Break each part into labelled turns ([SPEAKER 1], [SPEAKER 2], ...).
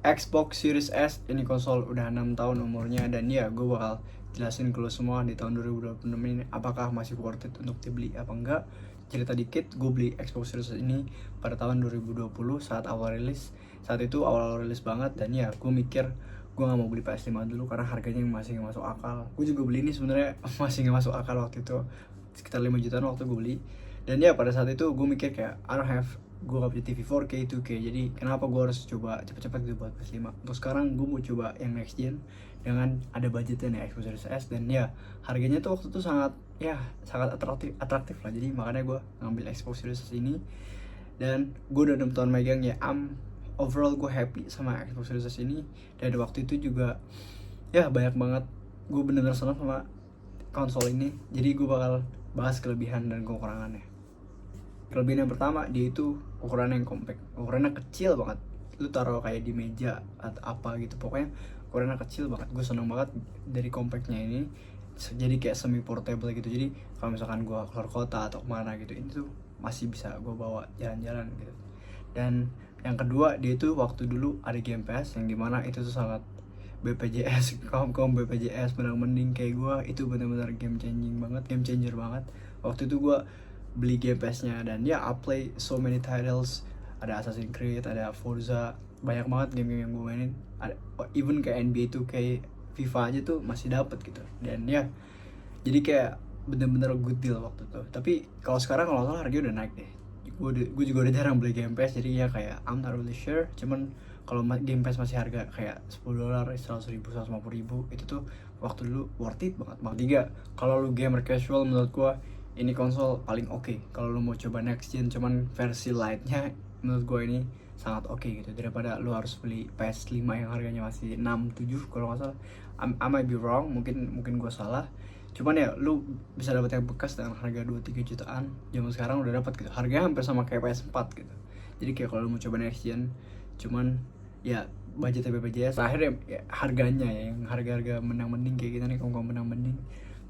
[SPEAKER 1] Xbox Series S. Ini konsol udah 6 tahun umurnya, dan ya gue bakal jelasin ke lo semua di tahun 2026 ini apakah masih worth it untuk dibeli apa enggak. Cerita dikit, gue beli Xbox Series S ini pada tahun 2020 saat awal rilis. Saat itu awal rilis banget, dan ya gue mikir gue gak mau beli PS5 dulu karena harganya masih gak masuk akal. Gue juga beli ini sebenarnya masih gak masuk akal waktu itu, sekitar 5 jutaan waktu gue beli. Dan ya pada saat itu gue mikir kayak gue gak punya TV 4K 2K, jadi kenapa gue harus coba cepet-cepet gitu buat PS5. Untuk sekarang gue mau coba yang next gen dengan ada budgetnya nih, Xbox Series S. Dan ya harganya tuh waktu itu sangat atraktif lah, jadi makanya gue ngambil Xbox Series S ini. Dan gue udah 6 tahun megang ya, overall gue happy sama Xbox Series S ini. Dan waktu itu juga ya banyak banget gue bener-bener senang sama konsol ini, jadi gue bakal bahas kelebihan dan kekurangannya. Kelebihan yang pertama, dia itu ukurannya yang compact, ukurannya kecil banget, lu taruh kayak di meja atau apa gitu, pokoknya ukurannya kecil banget. Gue seneng banget dari compactnya ini, jadi kayak semi portable gitu. Jadi kalau misalkan gue keluar kota atau kemana gitu, ini tuh masih bisa gue bawa jalan-jalan gitu. Dan yang kedua, dia itu waktu dulu ada Game Pass, yang dimana itu tuh sangat BPJS, kaum BPJS menang mending kayak gue, itu benar-benar game changer banget. Waktu itu gue beli Game Pass-nya, dan ya I play so many titles. Ada Assassin's Creed, ada Forza, banyak banget game-game yang gue mainin. Ada even kayak NBA 2K, FIFA aja tuh masih dapet gitu. Dan ya jadi kayak bener-bener good deal waktu itu. Tapi kalau sekarang kalau salah harganya udah naik deh. Gue juga udah jarang beli Game Pass, jadi ya kayak I'm not really sure. Cuman kalau Game Pass masih harga kayak $10, 100 ribu, 150 ribu, itu tuh waktu dulu worth it banget. Tiga, kalau lu gamer casual, menurut gue ini konsol paling oke. Kalau lu mau coba next gen cuman versi lightnya, menurut gue ini sangat oke gitu, daripada lu harus beli PS5 yang harganya masih 6-7 kalau nggak salah. I might be wrong, mungkin gue salah. Cuman ya lu bisa dapat yang bekas dengan harga 2-3 jutaan. Zaman sekarang udah dapat gitu, harganya hampir sama kayak PS4 gitu. Jadi kayak kalau lu mau coba next gen, cuman ya budgetnya BPJS, akhirnya ya, harganya ya, yang harga-harga menang mending kayak kita nih, kaum menang mending,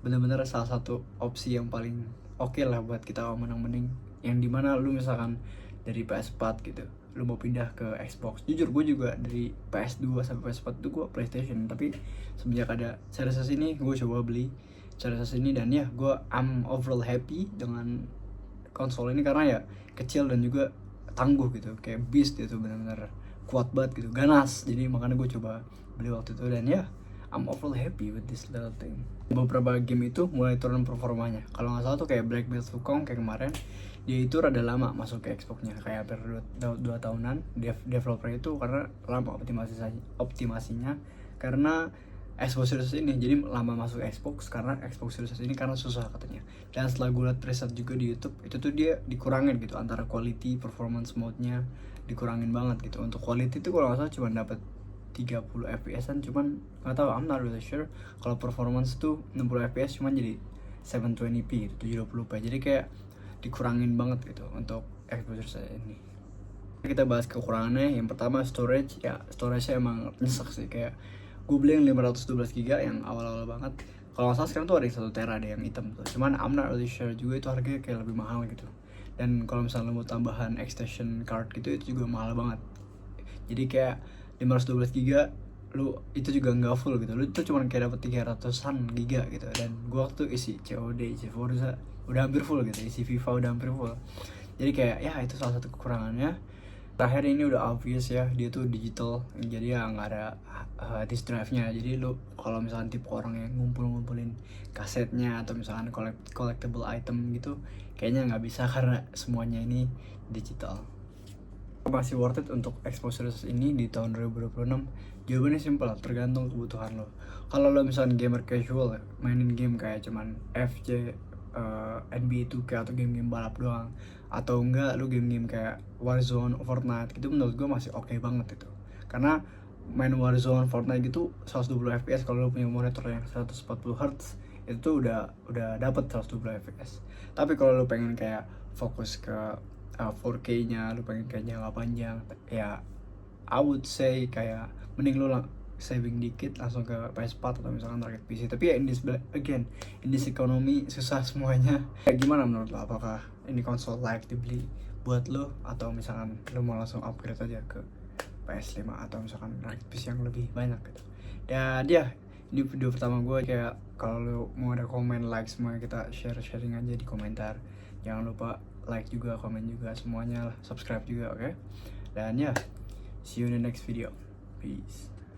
[SPEAKER 1] bener-bener salah satu opsi yang paling oke lah buat kita menang mending. Yang dimana lu misalkan dari PS4 gitu, lu mau pindah ke Xbox. Jujur gue juga dari PS2 sampai PS4 tuh gue PlayStation, tapi semenjak ada Series S ini gue coba beli Series S ini, dan ya I'm overall happy dengan konsol ini karena ya kecil dan juga tangguh gitu, kayak beast gitu, benar-benar kuat banget gitu, ganas. Jadi makanya gue coba beli waktu itu, dan ya I'm overall happy with this little thing. Beberapa game itu mulai turun performanya. Kalau nggak salah tuh kayak Black Myth Wukong kayak kemarin, dia itu rada lama masuk ke Xbox-nya, kayak hampir 2 tahunan. Developer itu karena lama optimasinya karena Xbox Series ini, jadi lama masuk Xbox karena Xbox Series ini karena susah katanya. Dan setelah gue liat riset juga di YouTube, itu tuh dia dikurangin gitu, antara quality performance mode-nya dikurangin banget gitu. Untuk quality tuh kalau nggak salah cuma dapat 30 fps-an, cuman nggak tahu, I'm not really sure. Kalau performance tuh 60 fps cuman jadi 720p gitu, 70p. Jadi kayak dikurangin banget gitu untuk Xbox Series ini. Kita bahas kekurangannya. Yang pertama storage, ya storage-nya emang nyesek sih. Kayak gue beli yang 512 GB yang awal-awal banget, kalau nggak salah sekarang tuh ada yang 1 tera, ada yang hitam tuh. Cuman I'm not really sure juga itu harganya kayak lebih mahal gitu. Dan kalau misalnya mau tambahan extension card gitu, itu juga mahal banget. Jadi kayak 512 GB lu itu juga nggak full gitu, lu tuh cuman kayak dapet 300-an giga gitu. Dan gua waktu isi COD, isi Forza udah hampir full gitu, isi FIFA udah hampir full. Jadi kayak ya itu salah satu kekurangannya. Terakhir ini udah obvious ya, dia tuh digital, jadi ya nggak ada disk drive-nya. Jadi lu kalau misalkan tipe orang yang ngumpulin kasetnya atau misalkan collectible item gitu, kayaknya nggak bisa karena semuanya ini digital. Masih worth it untuk Xbox Series ini di tahun 2026? Jawabannya simpel, tergantung kebutuhan lo. Kalau lo misalnya gamer casual, mainin game kayak cuman FC, NBA 2K atau game-game balap doang, atau enggak lu game-game kayak Warzone, Fortnite gitu, menurut gue masih oke banget itu. Karena main Warzone, Fortnite gitu 120 fps, kalau lu punya monitor yang 140 Hz itu tuh udah dapet 120 fps. Tapi kalau lu pengen kayak fokus ke 4K-nya, lu pengen kayak jangka panjang, ya I would say kayak mending lu saving dikit langsung ke PS4 atau misalkan target PC. Tapi ya in this economy susah semuanya. Kayak gimana menurut lo, apakah ini konsol layak dibeli buat lo, atau misalkan lo mau langsung upgrade aja ke PS5 atau misalkan rakit PC yang lebih banyak gitu. Dan ya, ini video pertama gue. Kayak kalau lu mau ada komen, like, semuanya kita sharing aja di komentar. Jangan lupa like juga, komen juga, semuanya lah, subscribe juga, oke? Dan ya, see you in the next video. Peace.